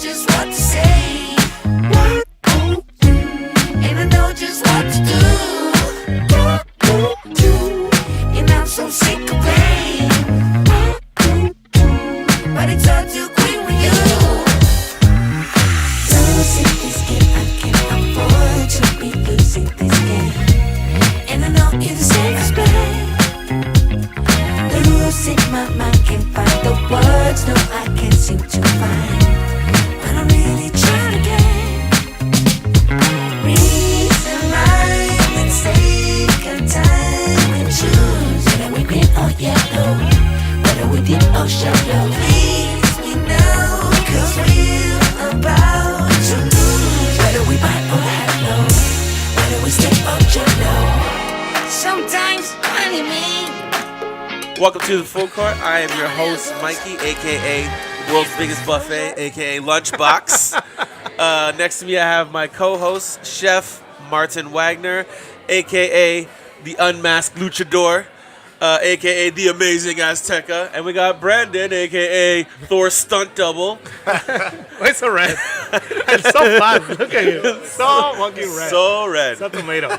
just what to say. And I know just what to do. And I'm so sick of pain. But it's all too quick with you. Losing this game, I can't afford to be losing this game. And I know you're the same as me. Losing my mind, can't find the words, no, I can't seem to find. But I'm really trying again. Reason rhyme and take a time and choose. Whether we green or yellow, whether we deep or shallow. Please me now, cause we're about to lose. Whether we buy or hello, whether we stay or jello. Sometimes honey me. Welcome to the Full Court. I am your host, Mykee, a.k.a. the world's biggest buffet, a.k.a. Lunchbox. Next to me, I have my co-host, Chef Martin Wagner, a.k.a. the unmasked luchador, a.k.a. the amazing Azteca. And we got Brandon, a.k.a. Thor's stunt double. It's so red. It's so fast. Look at you. So fucking red. So red. So tomato.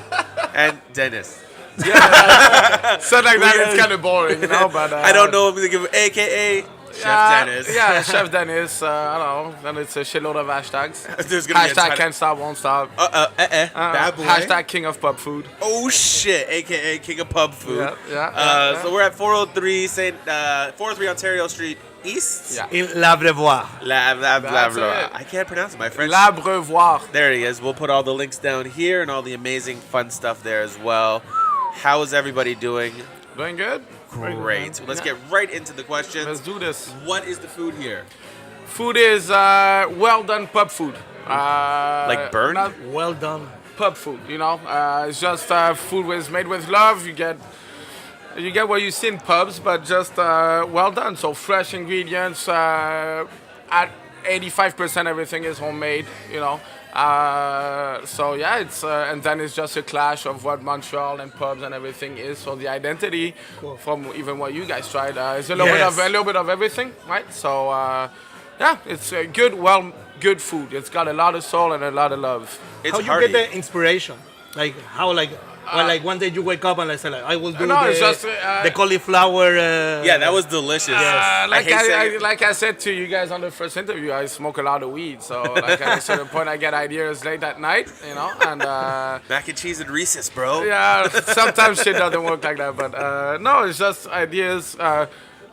And Dennis. Yeah, so like that, it's kind of boring, you know. But I don't know if we give AKA Chef Denis. Yeah, Chef Denis. I don't know. Then it's a shitload of hashtags. There's gonna be Hashtag can't stop, won't stop. Bad boy. Hashtag king of pub food. Oh shit, AKA King of Pub Food. Yeah. So we're at 403 Ontario Street East. Yeah. In L'Abreuvoir. That's it. I can't pronounce it. My French. L'Abreuvoir. There he is. We'll put all the links down here and all the amazing fun stuff there as well. How is everybody doing? Doing good? Great. Let's get right into the questions. Let's do this. What is the food here? Food is well done pub food. Like burned? Not Well done. pub food, you know. It's just food was made with love. You get what you see in pubs, but just well done. So fresh ingredients. At 85% everything is homemade, you know. So yeah, it's and then it's just a clash of what Montreal and pubs and everything is. So the identity from even what you guys tried is a little bit of everything, right? So yeah, it's good food. It's got a lot of soul and a lot of love. It's How you hearty. get the inspiration? Like how like one day you wake up and I say like I will do it's just, the cauliflower. Yeah, that was delicious. Like I said to you guys on the first interview, I smoke a lot of weed. So like at a certain point, I get ideas late at night, you know. And mac and cheese and Reese's, bro. yeah, sometimes shit doesn't work like that. But no, it's just ideas.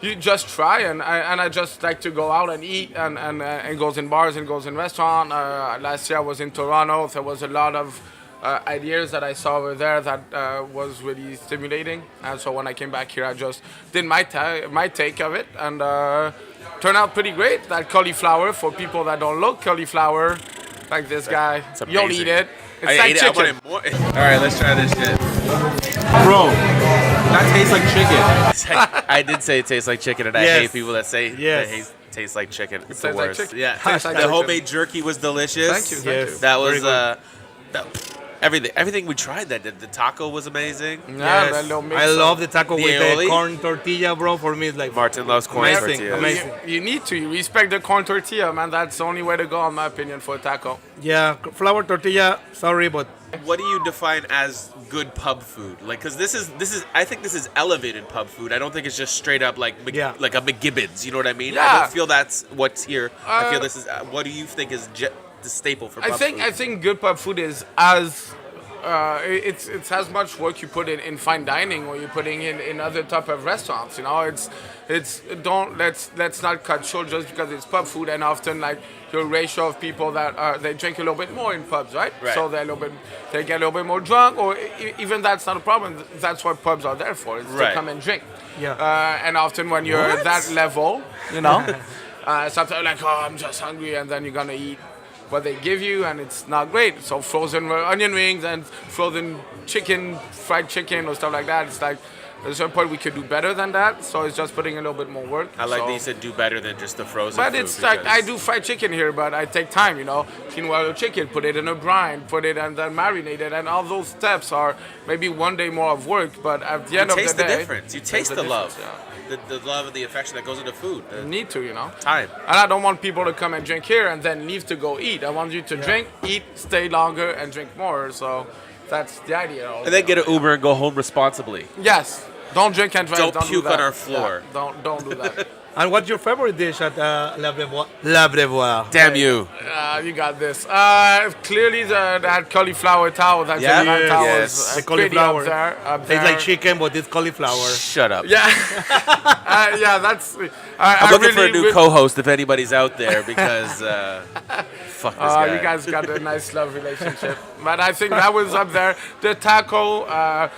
You just try, and I just like to go out and eat and goes in bars and goes in restaurant. Last year I was in Toronto. There was a lot of ideas that I saw over there that was really stimulating. And so when I came back here, I just did my take of it, and turned out pretty great. That cauliflower, for people that don't look cauliflower, like this guy, you'll eat it. It's like chicken. I wanted more. All right, let's try this shit. Bro, that tastes like chicken. I did say it tastes like chicken, and I hate people that say that tastes like chicken. It's the tastes like worst. chicken. Yeah, Tastes like the chicken. homemade jerky was delicious. Thank you. Thank you. That was everything we tried. The taco was amazing. Yeah, that little mix I of- love the taco with aioli. the corn tortilla, bro. For me, it's like Martin loves corn Amazing, tortillas. amazing. You need to. You respect the corn tortilla, man. That's the only way to go, in my opinion, for a taco. Yeah, flour tortilla. Sorry, but What do you define as good pub food? Like, because this is I think this is elevated pub food. I don't think it's just straight up like like a McGibbons. You know what I mean? I Yeah. don't feel that's what's here. I feel this is. What do you think is the staple for pub food? I think good pub food is as it's as much work you put in fine dining or you're putting in other type of restaurants. You know, let's not cut short just because it's pub food, and often like your ratio of people that they drink a little bit more in pubs, right? So they get a little bit more drunk, or even that's not a problem. That's what pubs are there for. It's to come and drink. yeah. And often when you're at that level, you know, sometimes like, oh, I'm just hungry, and then you're gonna eat what they give you, and it's not great. So frozen onion rings and frozen chicken, fried chicken or stuff like that. It's like at a certain point we could do better than that. So it's just putting a little bit more work. I like that you said do better than just the frozen But food, it's like I because- do fried chicken here, but I take time, you know. Clean well chicken, put it in a brine, put it and then marinate it, and all those steps are maybe one day more of work. But at the end of the day, taste the difference. You taste the love. difference, the love and the affection that goes into food. You need to, Time. And I don't want people to come and drink here and then leave to go eat. I want you to drink, eat, stay longer, and drink more. So that's the idea. And then get an Uber and go home responsibly. Yes. Don't drink and drive. Don't puke do that. on our floor. Yeah, don't do that. And what's your favorite dish at L'Abreuvoir? Damn you. You got this. Clearly, that cauliflower towel. That's Yeah? the towel Yes. is The pretty cauliflower. up there. Tastes like chicken, but it's cauliflower. Shut up. Yeah. That's. I'm looking for a new really- co-host if anybody's out there because fuck this guy. You guys got a nice love relationship. But I think that was up there. The taco,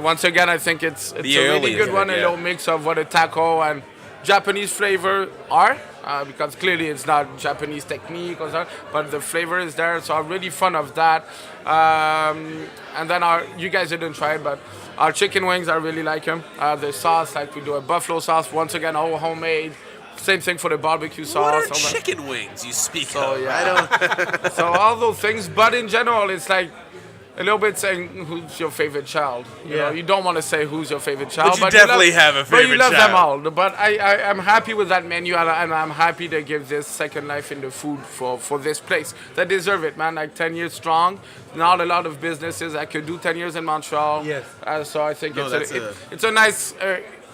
once again, I think it's a The early really good is one. good, A yeah. little mix of what a taco and Japanese flavor are. Because clearly it's not Japanese technique or something, but the flavor is there. So I'm really fond of that. And then you guys didn't try it, but our chicken wings, I really like them. The sauce, like we do a buffalo sauce. Once again, all homemade. Same thing for the barbecue sauce. What are all that. chicken wings you speak So of? yeah, I don't. so all those things, but in general, it's like a little bit saying who's your favorite child. You know, you don't want to say who's your favorite child, But you definitely have a But you favorite love them child. all. But I'm happy with that menu, and I'm happy to give this second life in the food for this place. They deserve it, man. Like 10 years strong. Not a lot of businesses. I could do 10 years in Montreal. Yes. So I think No, it's a nice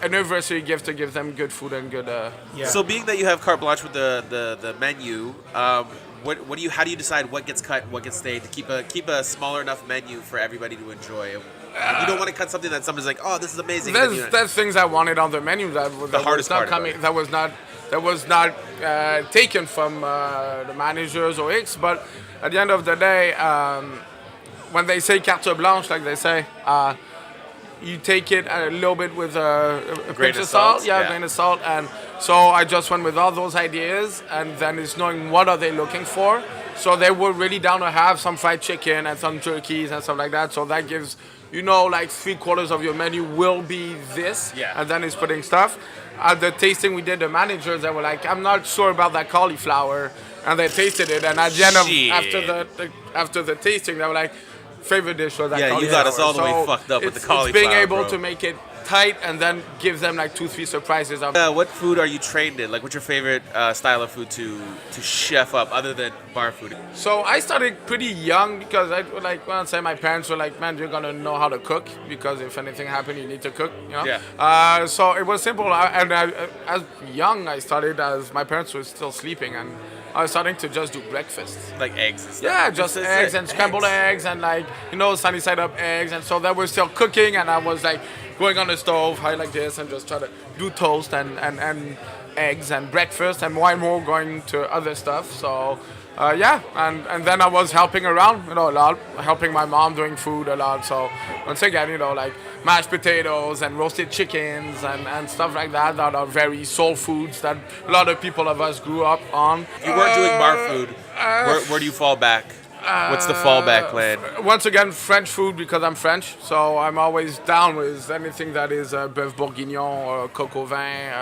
anniversary gift to give them good food and good. So being that you have carte blanche with the menu, what do you? How do you decide what gets cut, what gets stayed to keep a smaller enough menu for everybody to enjoy? You don't want to cut something that somebody's like, oh, this is amazing. and then you- There's things I wanted on the menu that hardest was not part about coming. it. That was not taken from the managers or X. But at the end of the day, when they say carte blanche, like they say, you take it a little bit with a grain pinch of of salt. salt, Yeah, yeah. a grain of salt. And so I just went with all those ideas, and then it's knowing what are they looking for. So they were really down to have some fried chicken and some turkeys and stuff like that. So that gives, like 3/4 of your menu will be this. Yeah. And then it's putting stuff. At the tasting we did, the managers, they were like, I'm not sure about that cauliflower. And they tasted it. And at the end of, Shit. after the tasting, they were like, favorite dish was that Yeah, you cauliflower. got us all the way So fucked up with the it's being cauliflower, able bro. to make it tight and then give them like 2-3 surprises. What food are you trained in? Like, what's your favorite style of food to chef up other than bar food? So I started pretty young because my parents were like, man, you're gonna know how to cook because if anything happened, you need to cook. Yeah. So it was simple. As young, I started as my parents were still sleeping, and I was starting to just do breakfast. Like eggs and stuff. Yeah, just eggs and scrambled eggs and sunny side up eggs, and so they were still cooking, and I was like going on the stove high like this and just try to do toast and eggs and breakfast, and more going to other stuff. So and then I was helping around, a lot, helping my mom doing food a lot. So once again, like mashed potatoes and roasted chickens and stuff like that are very soul foods that a lot of people of us grew up on. If you weren't doing bar food, where do you fall back? What's the fallback plan? Once again, French food because I'm French, so I'm always down with anything that is bœuf bourguignon or coq au vin.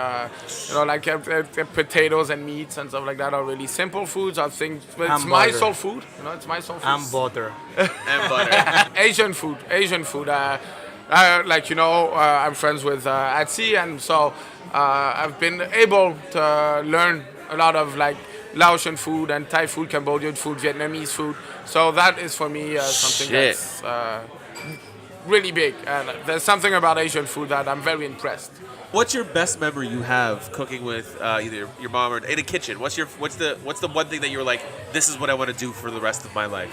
Potatoes and meats and stuff like that are really simple foods. I think it's my butter. soul food. It's my soul food. And butter. And butter. Asian food. I'm friends with Atsi, and so I've been able to learn a lot of Laotian food and Thai food, Cambodian food, Vietnamese food. So that is for me something Shit. that's really big. And there's something about Asian food that I'm very impressed. What's your best memory you have cooking with either your mom or in a kitchen? What's the one thing that you were like, this is what I want to do for the rest of my life?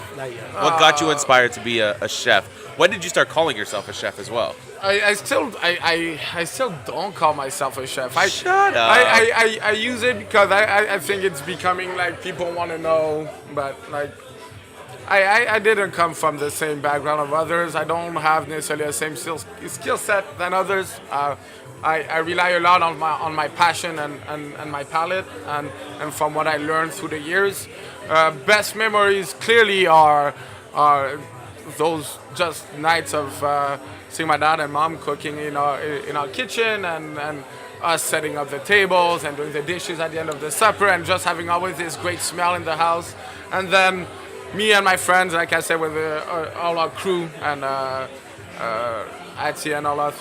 What got you inspired to be a chef? When did you start calling yourself a chef as well? I still don't call myself a chef. Shut up. I use it because I think it's becoming people want to know, but I didn't come from the same background of others. I don't have necessarily the same skill set than others. I rely a lot on my passion and my palate and from what I learned through the years. Best memories clearly are those just nights of seeing my dad and mom cooking in our kitchen and us setting up the tables and doing the dishes at the end of the supper and just having always this great smell in the house. And then me and my friends, like I said, with all our crew and at CNLS.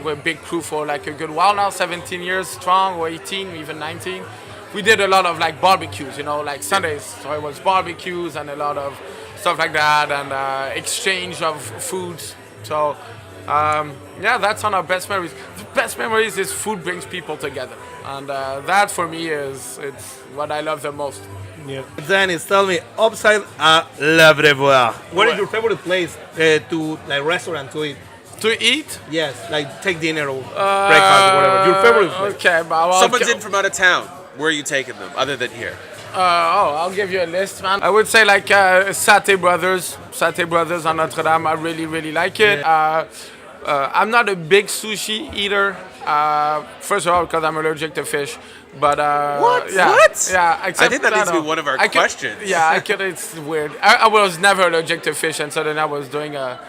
We're a big crew for like a good while now, 17 years strong, or 18, even 19. We did a lot of like barbecues, like Sundays. So it was barbecues and a lot of stuff like that, and exchange of foods. So that's one of our best memories. The best memories is food brings people together, and that for me it's what I love the most. Yeah. Dennis, tell me, outside Abreuvoir, what is your favorite place restaurant to eat? To eat? Yes, like take dinner or breakfast or whatever. Your favorite place. Okay, but Someone's in from out of town. Where are you taking them, other than here? I'll give you a list, man. I would say like Satay Brothers on Notre Dame. I really, really like it. Yeah. I'm not a big sushi eater. First of all, because I'm allergic to fish. But What? Yeah, What? Yeah, I think that needs to be one of our questions. It's weird. I was never allergic to fish, and so then I was doing a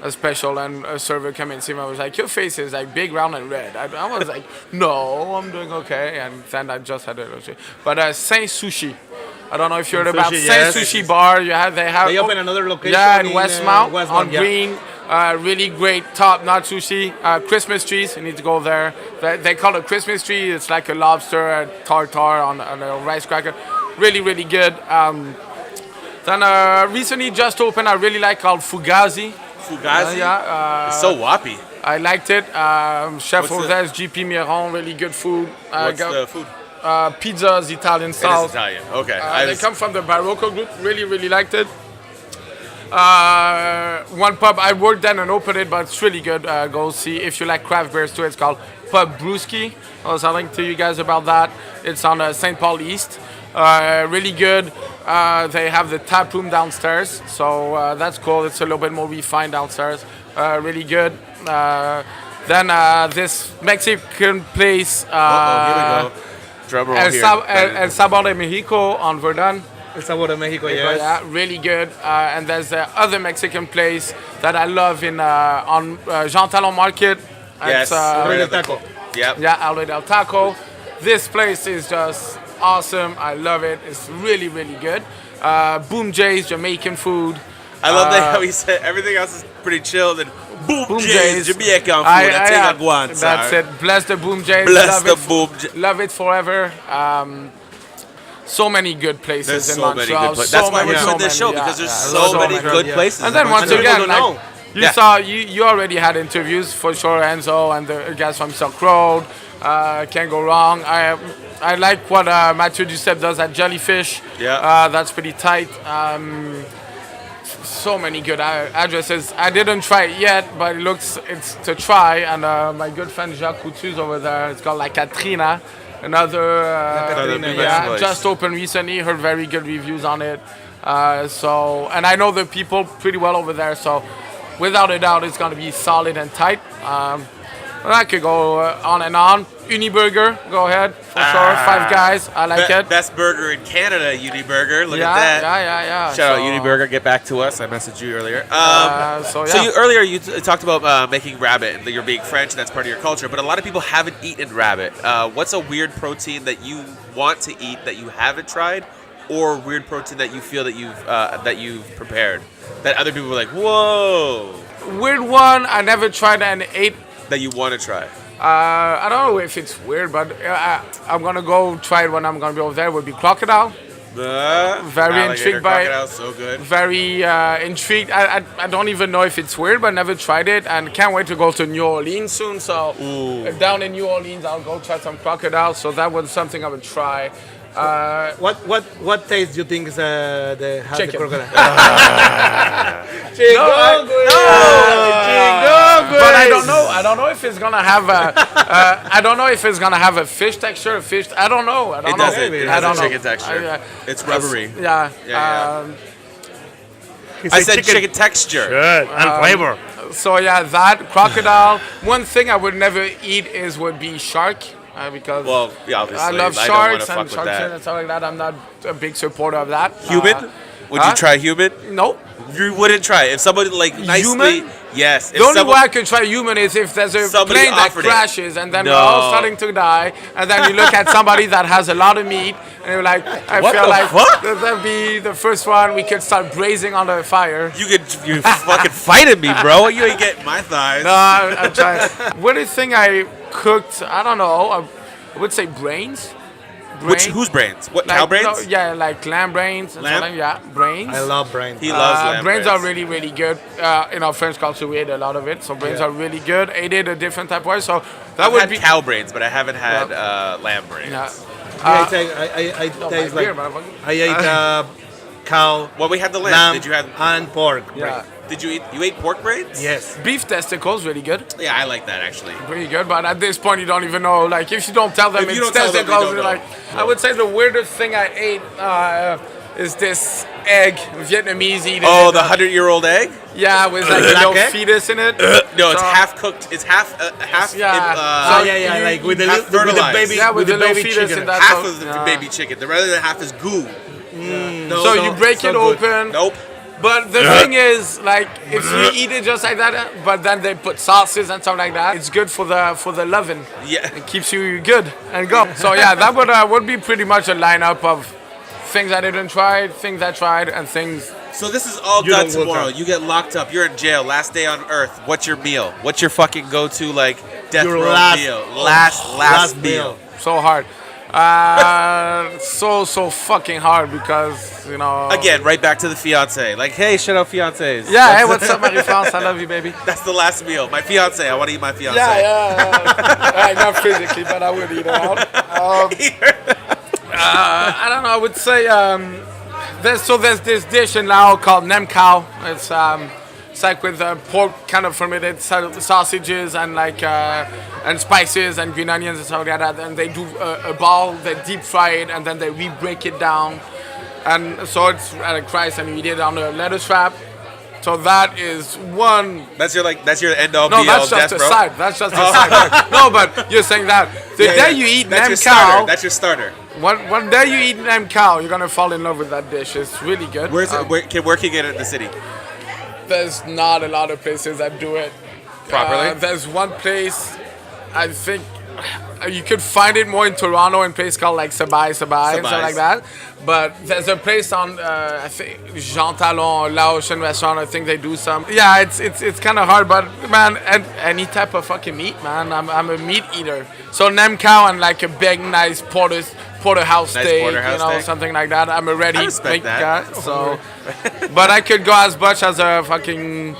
special, and a server came and see me. I was like, "Your face is like big, round, and red." I was like, "No, I'm doing okay." And then I just had allergy. But Saint Sushi. I don't know if you heard about Sushi, Saint yes. Sushi Bar. They open another location. Yeah, in in Westmount on yeah. Green. Really great, top-notch sushi. Christmas trees, you need to go there. They call it Christmas tree. It's like a lobster, a tartare on a rice cracker. Really, really good. Then recently just opened, I really like, called Fugazi. Fugazi? Yeah. It's so whoppy. I liked it. Chef What's over the- there is GP Miron. Really good food. What's the food? Pizzas, Italian It style. is Italian. Okay. They come from the Barocco group. Really, really liked it. One pub, I worked then and opened it, but it's really good. Go see if you like craft beers too. It's called Pub Brewski. I was telling to you guys about that. It's on St. Paul East. Really good. They have the tap room downstairs, so that's cool. It's a little bit more refined downstairs. Really good. Then this Mexican place. Here we go. Drum roll here. El Sabor de Mexico on Verdun. El Sabor de Mexico, yes. Yeah, really good. And there's the other Mexican place that I love on Jean Talon Market. Yes. It's, Already taco. Yep. yeah, Alwe del Taco. This place is just awesome. I love it. It's really, really good. Boom Jay's Jamaican food. I love that how he said everything else is pretty chill. Then Boom Jay's Jamaican food. That's yeah, it. Aguanta. That's it. Bless the Boom Jay's. Bless love the it, Boom J- Love it forever. So many good places There's in so many Montreal. good places. That's why we're so doing this many, show, because there's yeah. so many good yeah. places. And then in once Montreal. again, don't like, know. you Yeah. saw, you already had interviews for sure, Enzo and the guys from Silk Road. Can't go wrong. I like what Mathieu Duceppe does at Jellyfish. Yeah. That's pretty tight. So many good addresses. I didn't try it yet, but it's to try. And my good friend Jacques Coutu's over there. It's called La Catrina. Another Catrina, yeah. place. just opened recently. Heard very good reviews on it. And I know the people pretty well over there. So without a doubt, it's gonna be solid and tight. I could go on and on. Uniburger, go ahead for sure. Five Guys, I like it. Best burger in Canada, Uniburger. Look yeah, at that. yeah. Shout out So, Uniburger. Get back to us. I messaged you earlier. So So yeah. earlier you talked about making rabbit and that you're being French and that's part of your culture, but a lot of people haven't eaten rabbit. What's a weird protein that you want to eat that you haven't tried, or weird protein that you feel that you've prepared that other people were like, whoa, Weird one, I never tried and ate. that you want to try? I don't know if it's weird, but I'm gonna go try it when I'm gonna be over there. Would be crocodile. Very intrigued by it. Crocodile's so good. Very intrigued. I don't even know if it's weird, but never tried it, and can't wait to go to New Orleans soon. So down in New Orleans, I'll go try some crocodile. So that was something I would try. What taste do you think is the Chicken. crocodile? But I don't know. I don't know if it's gonna have a. I don't know if it's gonna have a fish texture. A fish. I don't know. I don't It know. doesn't. It I has don't a know. chicken texture. It's rubbery. Yeah. Yeah. He I said said chicken texture. Good. And flavor. So yeah, that crocodile. One thing I would never eat would be shark. Because Well, yeah, obviously. I love don't sharks wanna fuck and with shark that. fin and stuff like that. I'm not a big supporter of that. Human? Would huh? you try human? Nope. You wouldn't try it. If somebody like nicely, Human? yes. If The only someone- way I can try human is if there's a Somebody plane that offered it. crashes and then No. we're all starting to die, and then you look at somebody that has a lot of meat, and you're like, I What feel the like fuck? that'd be the first one. We could start braising on the fire. you fucking fighting me, bro. You ain't getting my thighs. No, I'm trying. Weirdest thing I cooked, I don't know. I would say brains. Whose brains? What, Like, cow brains? no, yeah, like lamb brains. And Lamb? something, yeah, brains. I love brains. He loves lamb brains are really, really good. In our French culture, we ate a lot of it, so brains are really good. Ate it a different type of way, so that I've would had be. cow brains, but I haven't had lamb brains. Yeah. I No, taste my beer, like motherfucker. I ate cow, Well, we had the lamb. lamb, Did you have? and pork. Yeah. Did you eat? You ate pork brains? Yes. Beef testicles, really good. Yeah, I like that actually. Pretty good, but at this point, you don't even know. Like, if you don't tell them If you it's don't tell them, you testicles, don't you're know. like, I would say the weirdest thing I ate is this egg, Vietnamese eating. Oh, it. the 100-year-old egg? Yeah, with like a Black little egg? fetus in it. No, it's So- half cooked. It's half. Yeah. Oh So yeah, yeah, you- like with the, you with the fertilize. baby, Yeah, with with the the little baby fetus chicken. in that. half so- of the yeah. baby chicken. The other half is goo. No, So no, you break so it good. open. Nope. But the thing is, like, if you eat it just like that, but then they put sauces and stuff like that, it's good for the loving. Yeah. It keeps you good and go. So yeah, that would be pretty much a lineup of things I didn't try, things I tried, and things. So this is all You done don't work tomorrow. out. You get locked up. You're in jail. Last day on Earth. What's your meal? What's your fucking go-to like death Your row last- meal? oh, Last last meal. meal. So hard. So fucking hard because, you know. Again, right back to the fiance. Like, hey, shout out fiancés. Yeah, hey, what's up, Marie-France? I love you, baby. That's the last meal. My fiance. I want to eat my fiance. Yeah. Not physically, but I would eat it out. I don't know. I would say there's this dish in Laos called nem khao. It's like with pork kind of fermented sausages and like and spices and green onions and stuff like that. And they do a ball, they deep fry it, and then they re-break it down. And so it's at a Christ, and you eat it on a lettuce wrap. So that is one. That's your end all No, be all that's just death, a bro. side. That's just a side. No, but you're saying that the Yeah, day yeah. you eat That's nem your starter. khao, That's your starter. one day you eat nem khao, you're gonna fall in love with that dish. It's really good. Where can you get it in the city? There's not a lot of places that do it Properly? There's one place, I think you could find it more in Toronto, in a place called like Sabai and stuff like that. But there's a place on I think Jean Talon, Laotian restaurant. I think they do some. Yeah, it's kind of hard, but man, and any type of fucking meat, man. I'm a meat eater. So nem khao and like a big, nice porterhouse Nice steak, porterhouse steak. something like that. I'm a ready I respect big that. guy. So, but I could go as much as a fucking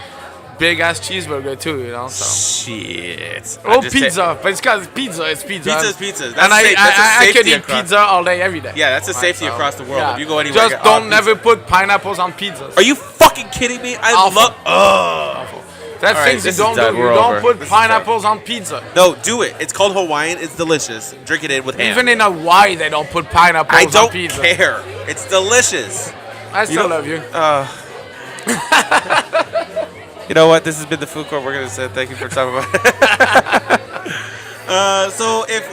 big ass cheeseburger too, So. Shit. Oh, pizza, but it's because pizza. It's pizza. Pizza's pizza. That's and safe- that's a I could safety eat across- pizza all day, every day. Yeah, that's a safety so, across the world. yeah. If you go anywhere, Just get- don't pizza. never put pineapples on pizzas. Are you fucking kidding me? I Awful. love. Oh. That's all right, things you this is don't done. do. We're You don't over. put This is done. pineapples on pizza. No, do it. It's called Hawaiian. It's delicious. Drink it in with ham. Even in Hawaii, they don't put pineapples I on don't pizza. care. It's delicious. I still don't- love you. You know what? This has been the food court. We're gonna say thank you for talking about it. So if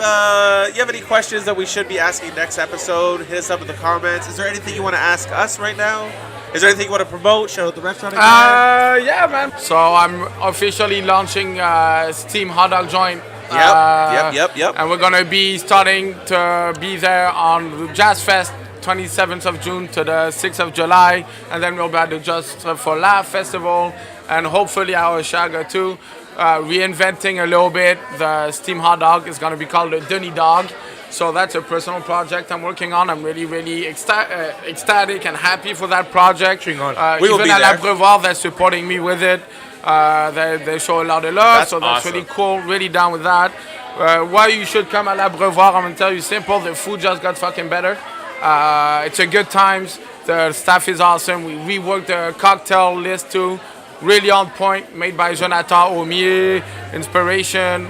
you have any questions that we should be asking next episode, hit us up in the comments. Is there anything you want to ask us right now? Is there anything you want to promote? Shout out the restaurant again. Yeah, man. So I'm officially launching Steam Hot Dog Joint. Yep. And we're gonna be starting to be there on Jazz Fest, 27th of June to the 6th of July, and then we'll be at the Just for Laugh Festival, and hopefully our Shaga too. Reinventing a little bit. The Steam Hot Dog is gonna be called the Denis Dog. So that's a personal project I'm working on. I'm really ecstatic and happy for that project. We will Even be at there. Abreuvoir, they're supporting me with it. They show a lot of love, That's so that's awesome. really cool. Really down with that. Why you should come at Abreuvoir? I'm gonna tell you simple. The food just got fucking better. It's a good times. The staff is awesome. We reworked the cocktail list too. Really on point. Made by Jonathan Aumier. Inspiration.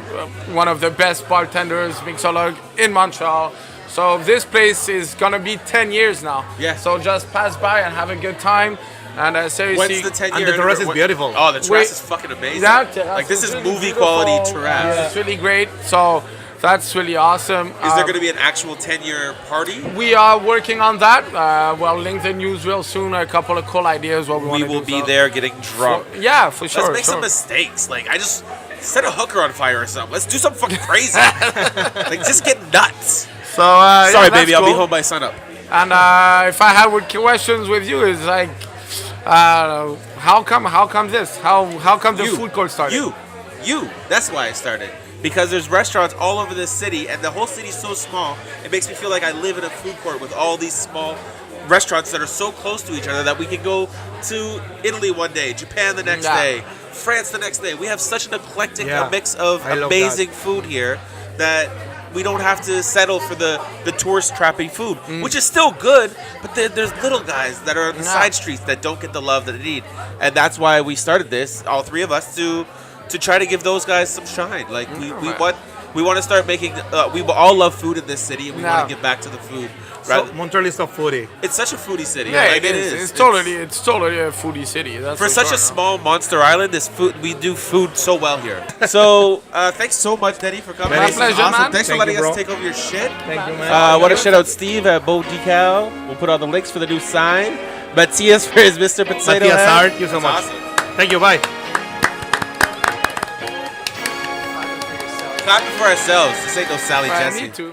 One of the best bartenders, mixologue in Montreal. So this place is gonna be 10 years now. Yeah. So just pass by and have a good time. And seriously. When's the 10 And year? the terrace is beautiful. Oh, the terrace Wait. is fucking amazing. That terrace Like this is really movie beautiful. quality terrace. It's really great. So That's really awesome. Is there going to be an actual 10-year party? We are working on that. We'll link the news real soon. A couple of cool ideas. What we We want to will do, be so- there getting drunk. Yeah, for sure. Let's make sure. some mistakes. Like, I just set a hooker on fire or something. Let's do something fucking crazy. Like, just get nuts. So Sorry, yeah, baby. I'll that's be cool. home by sunup. And if I had questions with you, is like, how come this? How come the food court started? You. That's why I started. Because there's restaurants all over this city, and the whole city's so small, it makes me feel like I live in a food court with all these small restaurants that are so close to each other that we can go to Italy one day, Japan the next Yeah. day, France the next day. We have such an eclectic Yeah. mix of I love amazing food here that we don't have to settle for the tourist trappy food, which is still good, but there's little guys that are on the Yeah. side streets that don't get the love that they need. And that's why we started this, all three of us, to try to give those guys some shine. Like we want to start making. We all love food in this city, and we want Yeah. to give back to the food. So, Rather, Montreal is so foodie. it's such a foodie city. Yeah, like, it is. It's totally a foodie city. That's for such sure, a no? small monster island. This food, we do food so well here. So thanks so much, Denny, for coming. My This is pleasure, awesome. man. Thanks for Thank letting you, us bro. take over your shit. Thank you, man. I want to shout out Steve at Bo Decal. We'll put all the links for the new sign. Matthias for his Mr. Potato Matthias Head. Hart, thank you so much. Awesome. Thank you, bye. Clapping for ourselves. This ain't no Sally Me Jesse. too.